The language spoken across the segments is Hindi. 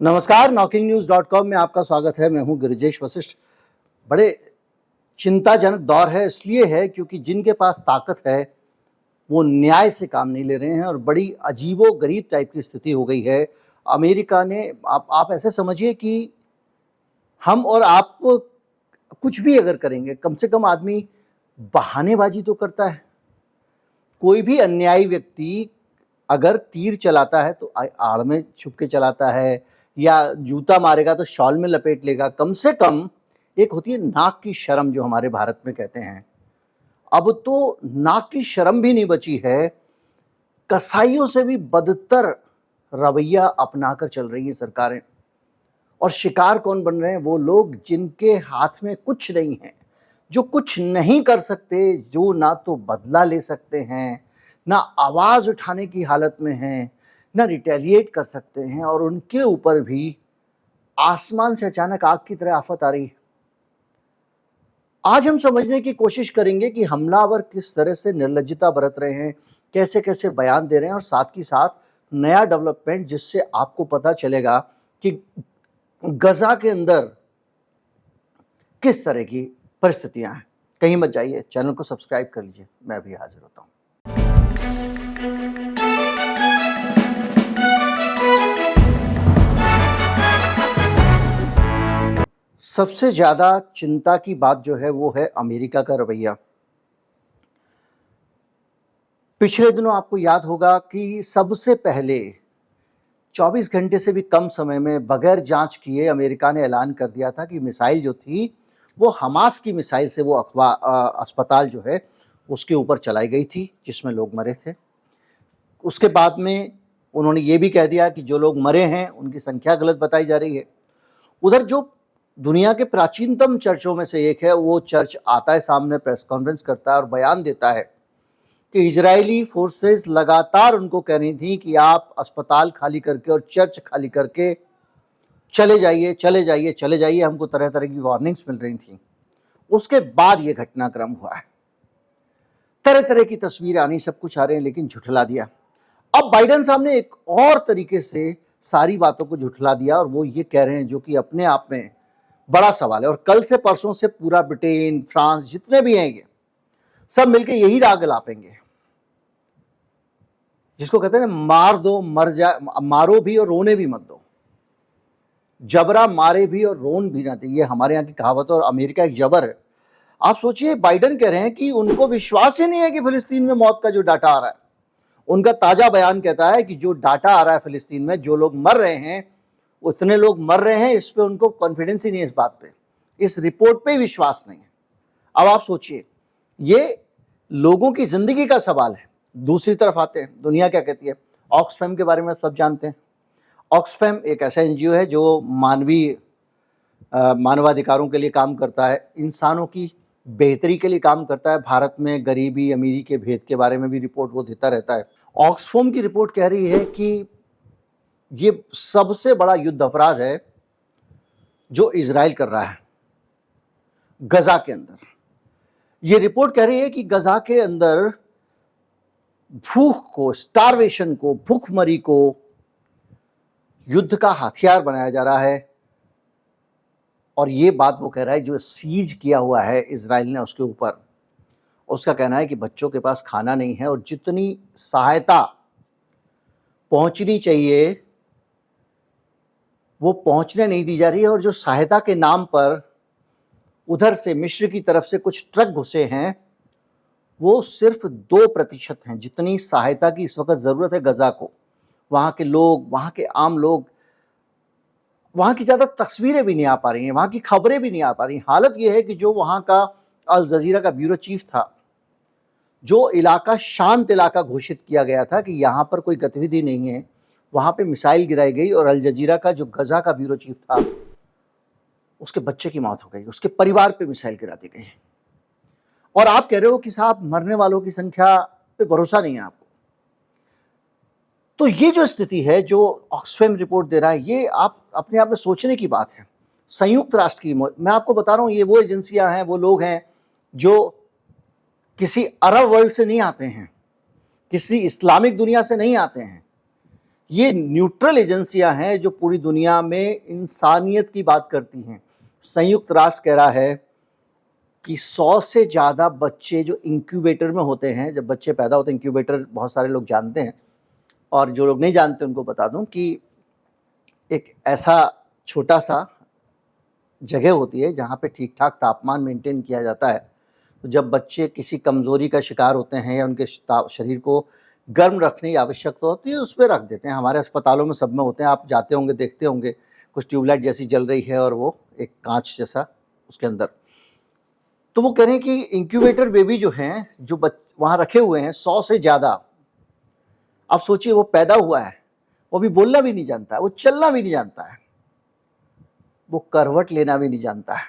नमस्कार, knocking-news.com में आपका स्वागत है। मैं हूं गिरिजेश वशिष्ठ। बड़े चिंताजनक दौर है, इसलिए है क्योंकि जिनके पास ताकत है वो न्याय से काम नहीं ले रहे हैं और बड़ी अजीबो-गरीब टाइप की स्थिति हो गई है। अमेरिका ने आप ऐसे समझिए कि हम और आप कुछ भी अगर करेंगे, कम से कम आदमी बहानेबाजी तो करता है। कोई भी अन्यायी व्यक्ति अगर तीर चलाता है तो आड़ में छुप के चलाता है, या जूता मारेगा तो शॉल में लपेट लेगा। कम से कम एक होती है नाक की शर्म, जो हमारे भारत में कहते हैं। अब तो नाक की शर्म भी नहीं बची है। कसाईयों से भी बदतर रवैया अपनाकर चल रही है सरकारें। और शिकार कौन बन रहे हैं? वो लोग जिनके हाथ में कुछ नहीं है, जो कुछ नहीं कर सकते, जो ना तो बदला ले सकते हैं, ना आवाज उठाने की हालत में हैं, ना रिटेलिएट कर सकते हैं, और उनके ऊपर भी आसमान से अचानक आग की तरह आफत आ रही है। आज हम समझने की कोशिश करेंगे कि हमलावर किस तरह से निर्लज्जता बरत रहे हैं, कैसे कैसे बयान दे रहे हैं, और साथ ही साथ नया डेवलपमेंट जिससे आपको पता चलेगा कि गजा के अंदर किस तरह की परिस्थितियां हैं। कहीं मत जाइए, चैनल को सब्सक्राइब कर लीजिए। मैं अभी हाजिर होता हूं। सबसे ज्यादा चिंता की बात जो है वो है अमेरिका का रवैया। पिछले दिनों आपको याद होगा कि सबसे पहले 24 घंटे से भी कम समय में बगैर जांच किए अमेरिका ने ऐलान कर दिया था कि मिसाइल जो थी वो हमास की मिसाइल से वो अस्पताल जो है उसके ऊपर चलाई गई थी, जिसमें लोग मरे थे। उसके बाद में उन्होंने ये भी कह दिया कि जो लोग मरे हैं उनकी संख्या गलत बताई जा रही है। उधर जो दुनिया के प्राचीनतम चर्चों में से एक है, वो चर्च आता है सामने, प्रेस कॉन्फ्रेंस करता है और बयान देता है कि इजरायली फोर्सेस लगातार उनको कह रही थी कि आप अस्पताल खाली करके और चर्च खाली करके चले जाइए, चले जाइए, चले जाइए। हमको तरह तरह की वार्निंग्स मिल रही थी। उसके बाद ये घटनाक्रम हुआ है। तरह तरह की तस्वीरें आनी, सब कुछ आ रहे हैं, लेकिन झुठला दिया। अब बाइडेन साहब ने एक और तरीके से सारी बातों को झुठला दिया, और वो ये कह रहे हैं, जो कि अपने आप में बड़ा सवाल है। और कल से परसों से पूरा ब्रिटेन, फ्रांस, जितने भी हैं ये सब मिलकर यही राग लापेंगे, जिसको कहते हैं ना, मार दो मर जाए, मारो भी और रोने भी मत दो। जबरा मारे भी और रोन भी ना दे, ये हमारे यहाँ की कहावत है और अमेरिका एक जबर है। आप सोचिए, बाइडेन कह रहे हैं कि उनको विश्वास ही नहीं है कि फिलिस्तीन में मौत का जो डाटा आ रहा है, उनका ताजा बयान कहता है कि जो डाटा आ रहा है फिलिस्तीन में, जो लोग मर रहे हैं, उतने लोग मर रहे हैं, इस पे उनको कॉन्फिडेंस ही नहीं है, इस बात पे, इस रिपोर्ट पे विश्वास नहीं है। अब आप सोचिए, ये लोगों की जिंदगी का सवाल है। दूसरी तरफ आते हैं, दुनिया क्या कहती है। ऑक्सफैम के बारे में आप सब जानते हैं। ऑक्सफैम एक ऐसा एनजीओ है जो मानवाधिकारों के लिए काम करता है, इंसानों की बेहतरी के लिए काम करता है। भारत में गरीबी अमीरी के भेद के बारे में भी रिपोर्ट वो देता रहता है। ऑक्सफैम की रिपोर्ट कह रही है कि ये सबसे बड़ा युद्ध अपराध है जो इजराइल कर रहा है गजा के अंदर। ये रिपोर्ट कह रही है कि गजा के अंदर भूख को, स्टारवेशन को, भूखमरी को युद्ध का हथियार बनाया जा रहा है। और ये बात वो कह रहा है जो सीज किया हुआ है इजराइल ने उसके ऊपर। उसका कहना है कि बच्चों के पास खाना नहीं है और जितनी सहायता पहुंचनी चाहिए वो पहुंचने नहीं दी जा रही है। और जो सहायता के नाम पर उधर से मिस्र की तरफ से कुछ ट्रक घुसे हैं, वो सिर्फ 2% हैं जितनी सहायता की इस वक्त जरूरत है गजा को। वहां के लोग, वहां के आम लोग, वहां की ज्यादा तस्वीरें भी नहीं आ पा रही हैं, वहां की खबरें भी नहीं आ पा रही। हालत यह है कि जो वहां का अल जजीरा का ब्यूरो चीफ था, जो इलाका शांत इलाका घोषित किया गया था कि यहां पर कोई गतिविधि नहीं है, वहां पे मिसाइल गिराई गई और अल जजीरा का जो गजा का ब्यूरो चीफ था, उसके बच्चे की मौत हो गई, उसके परिवार पे मिसाइल गिरा दी गई। और आप कह रहे हो कि साहब मरने वालों की संख्या पे भरोसा नहीं है आपको। तो ये जो स्थिति है, जो ऑक्सफैम रिपोर्ट दे रहा है, ये आप अपने आप में सोचने की बात है। संयुक्त राष्ट्र की, मैं आपको बता रहा हूं, ये वो एजेंसियां हैं, वो लोग हैं जो किसी अरब वर्ल्ड से नहीं आते हैं, किसी इस्लामिक दुनिया से नहीं आते हैं। ये न्यूट्रल एजेंसियां हैं जो पूरी दुनिया में इंसानियत की बात करती हैं। संयुक्त राष्ट्र कह रहा है कि 100 से ज़्यादा बच्चे जो इंक्यूबेटर में होते हैं, जब बच्चे पैदा होते हैं, इंक्यूबेटर बहुत सारे लोग जानते हैं, और जो लोग नहीं जानते उनको बता दूं कि एक ऐसा छोटा सा जगह होती है जहाँ पे ठीक ठाक तापमान मेंटेन किया जाता है। तो जब बच्चे किसी कमज़ोरी का शिकार होते हैं या उनके शरीर को गर्म रखने की आवश्यकता होती है, उस पर रख देते हैं। हमारे अस्पतालों में सब में होते हैं, आप जाते होंगे, देखते होंगे, कुछ ट्यूबलाइट जैसी जल रही है और वो एक कांच जैसा उसके अंदर। तो वो कह रहे हैं कि इंक्यूबेटर बेबी जो हैं, जो वहाँ रखे हुए हैं 100 से ज़्यादा। आप सोचिए, वो पैदा हुआ है, वो भी बोलना भी नहीं जानता है, वो चलना भी नहीं जानता है, वो करवट लेना भी नहीं जानता है,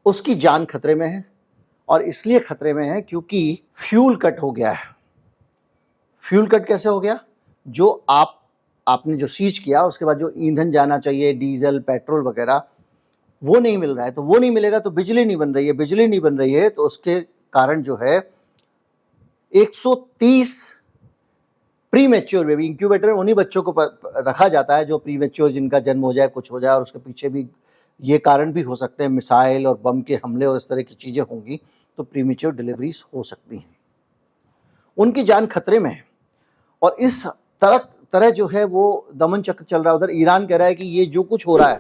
उसकी जान खतरे में है। और इसलिए खतरे में है क्योंकि फ्यूल कट हो गया है। फ्यूल कट कैसे हो गया? जो आपने जो सीज किया, उसके बाद जो ईंधन जाना चाहिए, डीजल, पेट्रोल वगैरह, वो नहीं मिल रहा है। तो वो नहीं मिलेगा तो बिजली नहीं बन रही है, बिजली नहीं बन रही है तो उसके कारण जो है 130 प्री मैच्योर बेबी, इंक्यूबेटर में उन्हीं बच्चों को रखा जाता है जो प्री मैच्योर, जिनका जन्म हो जाए, कुछ हो जाए, और उसके पीछे भी ये कारण भी हो सकते हैं, मिसाइल और बम के हमले और इस तरह की चीज़ें होंगी, तो प्री मैच्योर डिलीवरीज हो सकती हैं। उनकी जान खतरे में है। और इस तरह जो है वो दमन चक्र चल रहा है। उधर ईरान कह रहा है कि ये जो कुछ हो रहा है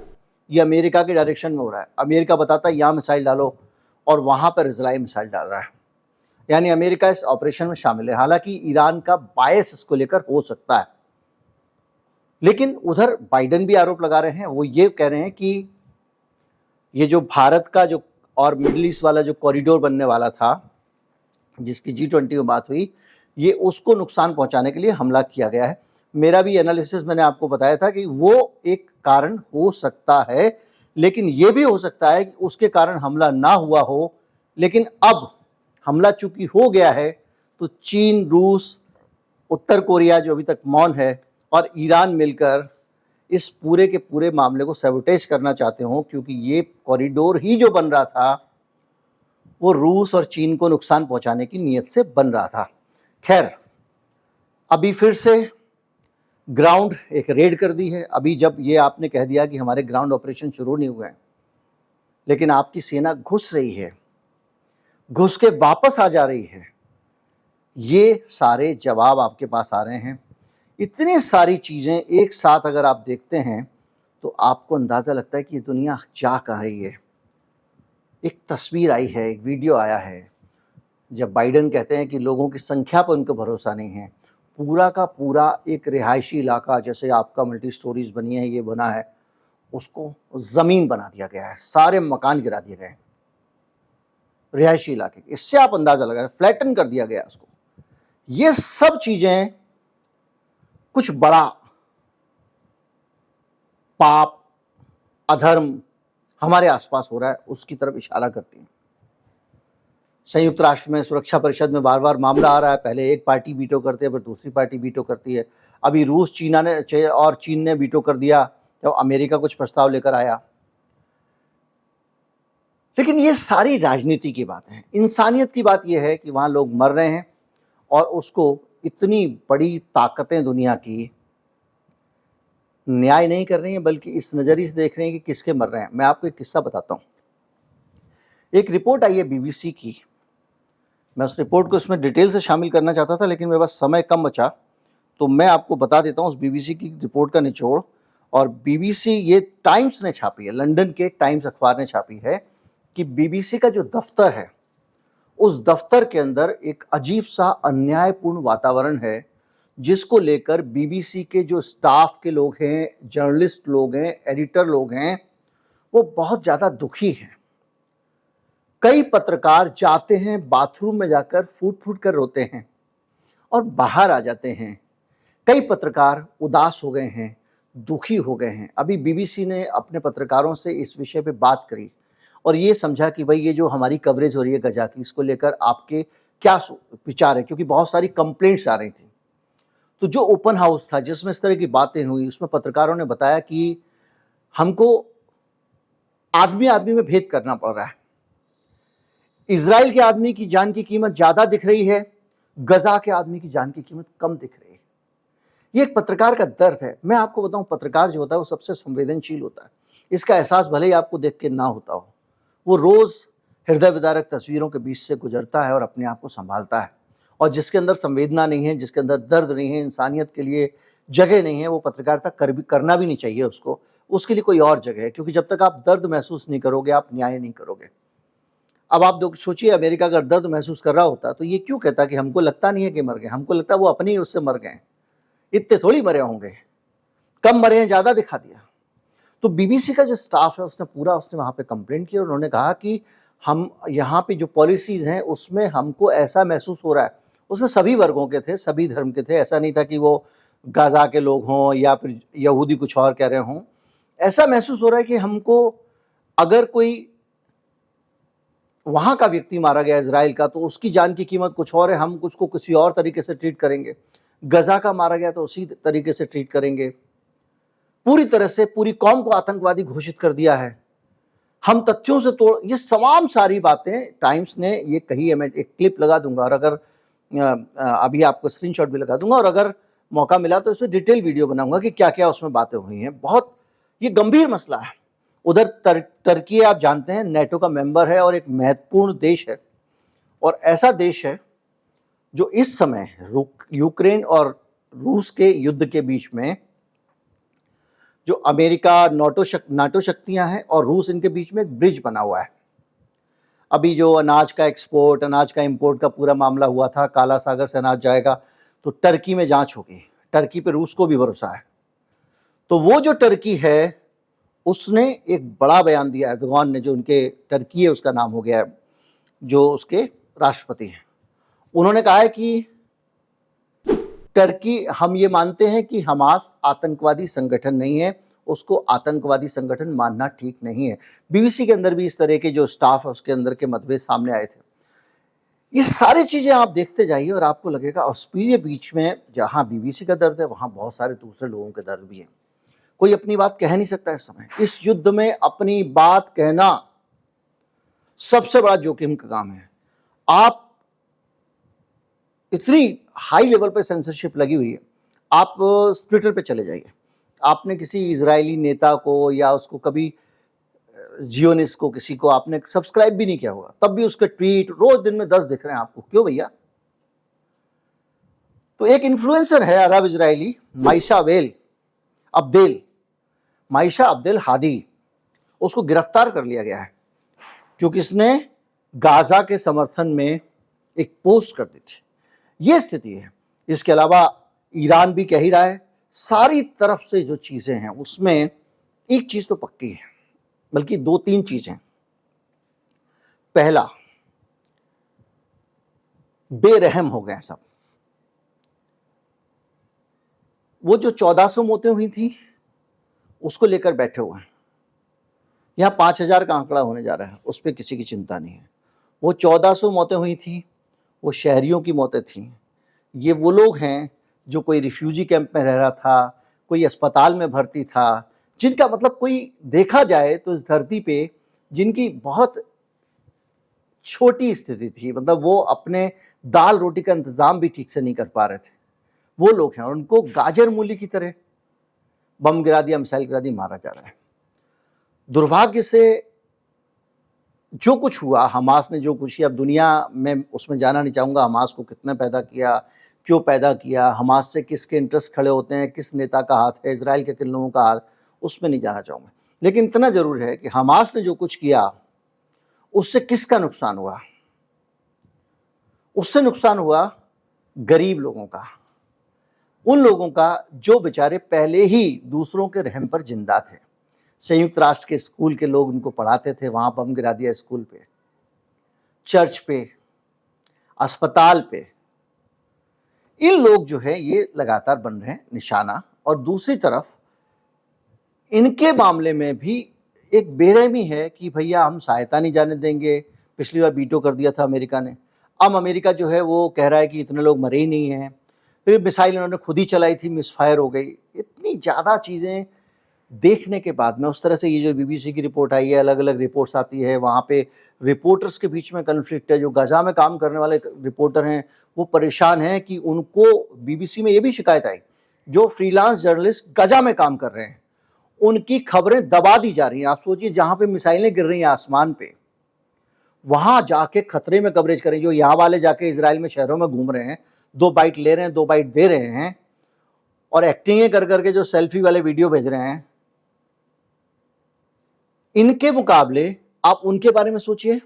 ये अमेरिका के डायरेक्शन में हो रहा है। अमेरिका बताता है यहाँ मिसाइल डालो, और वहाँ पर इजराइल मिसाइल डाल रहा है, यानी अमेरिका इस ऑपरेशन में शामिल है। हालांकि ईरान का बायस इसको लेकर हो सकता है, लेकिन उधर बाइडेन भी आरोप लगा रहे हैं। वो ये कह रहे हैं कि ये जो भारत का जो और मिडिल ईस्ट वाला जो कॉरिडोर बनने वाला था, जिसकी G20 में बात हुई, ये उसको नुकसान पहुंचाने के लिए हमला किया गया है। मेरा भी एनालिसिस मैंने आपको बताया था कि वो एक कारण हो सकता है, लेकिन ये भी हो सकता है कि उसके कारण हमला ना हुआ हो, लेकिन अब हमला चूंकि हो गया है तो चीन, रूस, उत्तर कोरिया जो अभी तक मौन है, और ईरान मिलकर इस पूरे के पूरे मामले को सैबोटेज करना चाहते हो, क्योंकि ये कॉरिडोर ही जो बन रहा था वो रूस और चीन को नुकसान पहुंचाने की नीयत से बन रहा था। खैर, अभी फिर से ग्राउंड एक रेड कर दी है। अभी जब ये आपने कह दिया कि हमारे ग्राउंड ऑपरेशन शुरू नहीं हुए हैं, लेकिन आपकी सेना घुस रही है, घुस के वापस आ जा रही है, ये सारे जवाब आपके पास आ रहे हैं। इतनी सारी चीज़ें एक साथ अगर आप देखते हैं तो आपको अंदाज़ा लगता है कि ये दुनिया जा कहाँ रही है। एक तस्वीर आई है, एक वीडियो आया है, जब बाइडेन कहते हैं कि लोगों की संख्या पर उनको भरोसा नहीं है। पूरा का पूरा एक रिहायशी इलाका, जैसे आपका मल्टी स्टोरीज बनी है, ये बना है, उसको ज़मीन बना दिया गया है, सारे मकान गिरा दिए गए हैं रिहायशी इलाके। इससे आप अंदाज़ा लगा, फ्लैटन कर दिया गया उसको। ये सब चीज़ें कुछ बड़ा पाप, अधर्म हमारे आसपास हो रहा है, उसकी तरफ इशारा करती हैं। संयुक्त राष्ट्र में, सुरक्षा परिषद में बार बार मामला आ रहा है। पहले एक पार्टी वीटो करती है, फिर दूसरी पार्टी वीटो करती है। अभी रूस, चीन ने वीटो कर दिया जब अमेरिका कुछ प्रस्ताव लेकर आया। लेकिन ये सारी राजनीति की बातें हैं। इंसानियत की बात यह है कि वहाँ लोग मर रहे हैं, और उसको इतनी बड़ी ताकतें दुनिया की न्याय नहीं कर रही हैं, बल्कि इस नज़रिए से देख रहे हैं कि किसके मर रहे हैं। मैं आपको एक किस्सा बताता हूँ। एक रिपोर्ट आई है BBC की, मैं उस रिपोर्ट को इसमें डिटेल से शामिल करना चाहता था, लेकिन मेरे पास समय कम बचा, तो मैं आपको बता देता हूँ उस BBC की रिपोर्ट का निचोड़। और BBC, ये टाइम्स ने छापी है, लंदन के टाइम्स अखबार ने छापी है, कि BBC का जो दफ्तर है, उस दफ्तर के अंदर एक अजीब सा अन्यायपूर्ण वातावरण है, जिसको लेकर BBC के जो स्टाफ के लोग हैं, जर्नलिस्ट लोग हैं, एडिटर लोग हैं, वो बहुत ज़्यादा दुखी हैं। कई पत्रकार जाते हैं, बाथरूम में जाकर फूट फूट कर रोते हैं और बाहर आ जाते हैं। कई पत्रकार उदास हो गए हैं, दुखी हो गए हैं। अभी BBC ने अपने पत्रकारों से इस विषय पे बात करी और ये समझा कि भाई, ये जो हमारी कवरेज हो रही है गजा की, इसको लेकर आपके क्या विचार है, क्योंकि बहुत सारी कंप्लेंट्स आ रही थी। तो जो ओपन हाउस था जिसमें इस तरह की बातें हुई, उसमें पत्रकारों ने बताया कि हमको आदमी आदमी में भेद करना पड़ रहा है। इजराइल के आदमी की जान की कीमत ज़्यादा दिख रही है, गजा के आदमी की जान की कीमत कम दिख रही है। ये एक पत्रकार का दर्द है। मैं आपको बताऊं, पत्रकार जो होता है वो सबसे संवेदनशील होता है। इसका एहसास भले ही आपको देख के ना होता हो। वो रोज हृदय विदारक तस्वीरों के बीच से गुजरता है और अपने आप को संभालता है। और जिसके अंदर संवेदना नहीं है, जिसके अंदर दर्द नहीं है, इंसानियत के लिए जगह नहीं है, वो पत्रकारिता करना भी नहीं चाहिए उसको। उसके लिए कोई और जगह है, क्योंकि जब तक आप दर्द महसूस नहीं करोगे आप न्याय नहीं करोगे। अब आप सोचिए, अमेरिका अगर दर्द महसूस कर रहा होता तो ये क्यों कहता कि हमको लगता नहीं है कि मर गए, हमको लगता है वो अपने ही उससे मर गए, इतने थोड़ी मरे होंगे, कम मरे हैं, ज्यादा दिखा दिया। तो बीबीसी का जो स्टाफ है उसने वहां पे कंप्लेंट की और उन्होंने कहा कि हम यहाँ पे जो पॉलिसीज हैं उसमें हमको ऐसा महसूस हो रहा है। उसमें सभी वर्गों के थे, सभी धर्म के थे, ऐसा नहीं था कि वो गाजा के लोग हों या फिर यहूदी कुछ और कह रहे हों। ऐसा महसूस हो रहा है कि हमको, अगर कोई वहां का व्यक्ति मारा गया इजराइल का तो उसकी जान की कीमत कुछ और है, हम उसको किसी और तरीके से ट्रीट करेंगे। गजा का मारा गया तो उसी तरीके से ट्रीट करेंगे। पूरी तरह से पूरी कौम को आतंकवादी घोषित कर दिया है। हम तथ्यों से तोड़, ये तमाम सारी बातें टाइम्स ने ये कही है। मैं एक क्लिप लगा दूंगा और अगर अभी आपको स्क्रीनशॉट भी लगा दूंगा और अगर मौका मिला तो इस पर डिटेल वीडियो बनाऊंगा कि क्या क्या उसमें बातें हुई हैं। बहुत ये गंभीर मसला है। उधर टर्की आप जानते हैं नेटो का मेंबर है और एक महत्वपूर्ण देश है, और ऐसा देश है जो इस समय यूक्रेन और रूस के युद्ध के बीच में, जो अमेरिका नाटो शक्तियां हैं और रूस, इनके बीच में एक ब्रिज बना हुआ है। अभी जो अनाज का एक्सपोर्ट, अनाज का इंपोर्ट का पूरा मामला हुआ था, काला सागर से अनाज जाएगा तो टर्की में जांच होगी। टर्की पे रूस को भी भरोसा है। तो वो जो टर्की है उसने एक बड़ा बयान दिया, एर्दोगान ने, जो उनके टर्की है उसका नाम हो गया है, जो उसके राष्ट्रपति हैं। उन्होंने कहा है कि टर्की, हम ये मानते हैं कि हमास आतंकवादी संगठन नहीं है, उसको आतंकवादी संगठन मानना ठीक नहीं है। बीबीसी के अंदर भी इस तरह के जो स्टाफ है उसके अंदर के मतभेद सामने आए थे। ये सारी चीजें आप देखते जाइए और आपको लगेगा, और ये बीच में जहां बीबीसी का दर्द है वहां बहुत सारे दूसरे लोगों के दर्द भी हैं। कोई अपनी बात कह नहीं सकता इस समय। इस युद्ध में अपनी बात कहना सबसे बड़ा जोखिम का काम है। आप, इतनी हाई लेवल पे सेंसरशिप लगी हुई है। आप ट्विटर पे चले जाइए, आपने किसी इजरायली नेता को या उसको कभी जियोनिस्ट को, किसी को आपने सब्सक्राइब भी नहीं किया होगा, तब भी उसके ट्वीट रोज दिन में 10 दिख रहे हैं आपको। क्यों भैया? तो एक इन्फ्लुएंसर है अरब इजरायली, माइशा अब्देल हादी, उसको गिरफ्तार कर लिया गया है क्योंकि इसने गाजा के समर्थन में एक पोस्ट कर दी थी। ये स्थिति है। इसके अलावा ईरान भी कह ही रहा है। सारी तरफ से जो चीजें हैं उसमें एक चीज तो पक्की है, बल्कि 2-3 चीजें। पहला, बेरहम हो गए सब। वो जो 1400 मौतें हुई थी उसको लेकर बैठे हुए हैं। यहां 5000 का आंकड़ा होने जा रहा है, उस पर किसी की चिंता नहीं है। वो 1400 मौतें हुई थी, वो शहरियों की मौतें थी। ये वो लोग हैं जो कोई रिफ्यूजी कैंप में रह रहा था, कोई अस्पताल में भर्ती था, जिनका मतलब कोई देखा जाए तो इस धरती पे जिनकी बहुत छोटी स्थिति थी, मतलब वो अपने दाल रोटी का इंतजाम भी ठीक से नहीं कर पा रहे थे, वो लोग हैं। और उनको गाजर मूली की तरह बम गिरा दिया, मिसाइल गिरा दी, मारा जा रहा है। दुर्भाग्य से जो कुछ हुआ, हमास ने जो कुछ किया, अब दुनिया में उसमें जाना नहीं चाहूँगा, हमास को कितने पैदा किया, क्यों पैदा किया, हमास से किसके इंटरेस्ट खड़े होते हैं, किस नेता का हाथ है, इजराइल के किन लोगों का हाथ, उसमें नहीं जाना चाहूँगा। लेकिन इतना जरूर है कि हमास ने जो कुछ किया उससे किसका नुकसान हुआ? उससे नुकसान हुआ गरीब लोगों का, उन लोगों का जो बेचारे पहले ही दूसरों के रहम पर जिंदा थे। संयुक्त राष्ट्र के स्कूल के लोग उनको पढ़ाते थे, वहां बम गिरा दिया स्कूल पे, चर्च पे, अस्पताल पे। इन लोग जो है ये लगातार बन रहे हैं निशाना। और दूसरी तरफ इनके मामले में भी एक बेरहमी है कि भैया हम सहायता नहीं जाने देंगे। पिछली बार वीटो कर दिया था अमेरिका ने, अब अमेरिका जो है वो कह रहा है कि इतने लोग मरे ही नहीं हैं। फिर मिसाइल उन्होंने खुद ही चलाई थी, मिसफायर हो गई। इतनी ज़्यादा चीज़ें देखने के बाद में, उस तरह से ये जो बीबीसी की रिपोर्ट आई है, अलग अलग रिपोर्ट्स आती है, वहाँ पे रिपोर्टर्स के बीच में कन्फ्लिक्ट है। जो गजा में काम करने वाले रिपोर्टर हैं वो परेशान हैं कि उनको, बीबीसी में ये भी शिकायत आई जो फ्रीलांस जर्नलिस्ट गजा में काम कर रहे हैं, उनकी खबरें दबा दी जा रही हैं। आप सोचिए, जहां पे मिसाइलें गिर रही हैं आसमान पे, वहां जाके खतरे में कवरेज करें। जो यहाँ वाले जाके इजराइल में शहरों में घूम रहे हैं, 2 बाइट ले रहे हैं, 2 बाइट दे रहे हैं, और एक्टिंगें कर करके जो सेल्फी वाले वीडियो भेज रहे हैं, इनके मुकाबले आप उनके बारे में सोचिए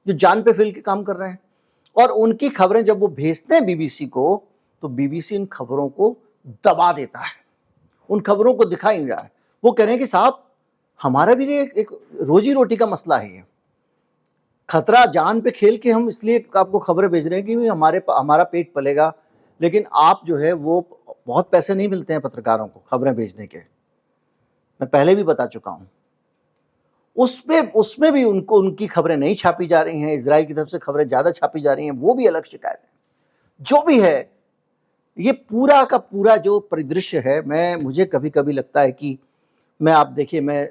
जो जान पे फिल के काम कर रहे हैं। और उनकी खबरें जब वो भेजते हैं बीबीसी को, तो बीबीसी इन खबरों को दबा देता है, उन खबरों को दिखा ही नहीं रहा है। वो कह रहे हैं कि साहब, हमारा भी एक रोजी रोटी का मसला है, ये खतरा जान पे खेल के हम इसलिए आपको खबरें भेज रहे हैं कि हमारा पेट पलेगा। लेकिन आप जो है वो बहुत पैसे नहीं मिलते हैं पत्रकारों को खबरें भेजने के, मैं पहले भी बता चुका हूं। उसमें भी उनकी खबरें नहीं छापी जा रही हैं, इजराइल की तरफ से खबरें ज्यादा छापी जा रही हैं, वो भी अलग शिकायत है। जो भी है, ये पूरा का पूरा जो परिदृश्य है, मुझे कभी कभी लगता है कि आप देखिए, मैं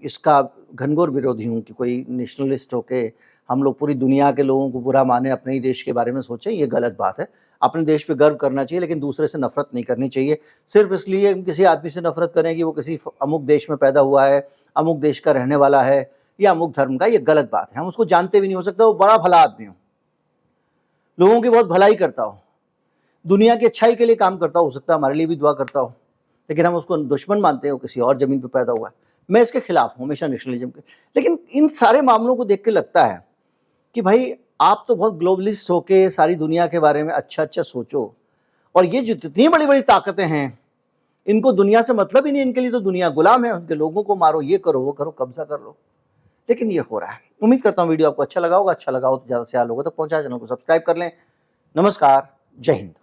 इसका घनघोर विरोधी हूं कि कोई नेशनलिस्ट होके हम लोग पूरी दुनिया के लोगों को बुरा माने, अपने ही देश के बारे में सोचें, ये गलत बात है। अपने देश पे गर्व करना चाहिए, लेकिन दूसरे से नफरत नहीं करनी चाहिए। सिर्फ इसलिए किसी आदमी से नफरत करें कि वो किसी अमुक देश में पैदा हुआ है, अमुक देश का रहने वाला है या अमुक धर्म का, ये गलत बात है। हम उसको जानते भी नहीं, हो सकता वो बड़ा भला आदमी हो, लोगों की बहुत भलाई करता हो, दुनिया की अच्छाई के लिए काम करता हो सकता है हमारे लिए भी दुआ करता हो, लेकिन हम उसको दुश्मन मानते हैं, वो किसी और जमीन पर पैदा हुआ है। मैं इसके खिलाफ हूं हमेशा, नेशनलिज्म के। लेकिन इन सारे मामलों को देख के लगता है कि भाई, आप तो बहुत ग्लोबलिस्ट होके सारी दुनिया के बारे में अच्छा अच्छा सोचो, और ये जो जितनी बड़ी बड़ी ताकतें हैं, इनको दुनिया से मतलब ही नहीं, इनके लिए तो दुनिया गुलाम है, उनके लोगों को मारो, ये करो, वो करो, कब्जा कर लो। लेकिन ये हो रहा है। उम्मीद करता हूँ वीडियो आपको अच्छा लगा होगा। अच्छा लगा हो तो ज़्यादा से ज़्यादा लोगों तक पहुँचाए, चैनल को सब्सक्राइब कर लें। नमस्कार, जय हिंद।